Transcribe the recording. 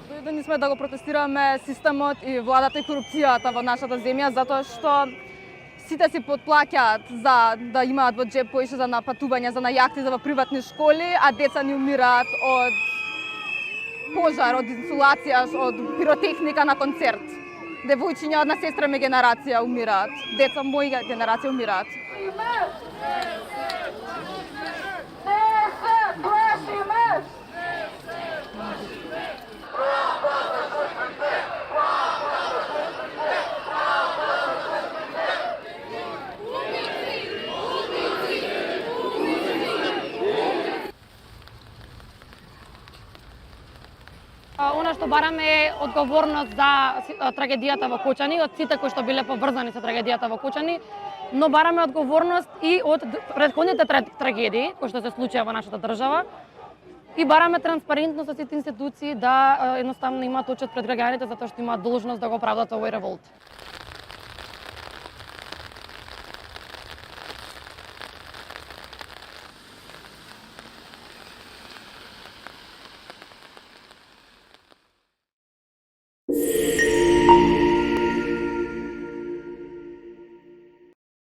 Дојдени сме да го протестираме системот и владата и корупцијата во нашата земја, затоа што сите си потплаќаат за да имаат во джеп поише за напатување, за најакти, за во приватни школи, а деца ни умираат од пожар, од инсулација, од пиротехника на концерт. Девојчиња од на сестра ми генерација умираат, деца моја генерација умираат. Она што бараме е одговорност за трагедијата во Кочани, од сите кои што биле поврзани со трагедијата во Кочани, но бараме одговорност и од претходните трагедии кои што се случија во нашата држава и бараме транспарентност со сите институции да едноставно имаат очит пред граѓаните затоа што имаат должност да го правдат овој револт.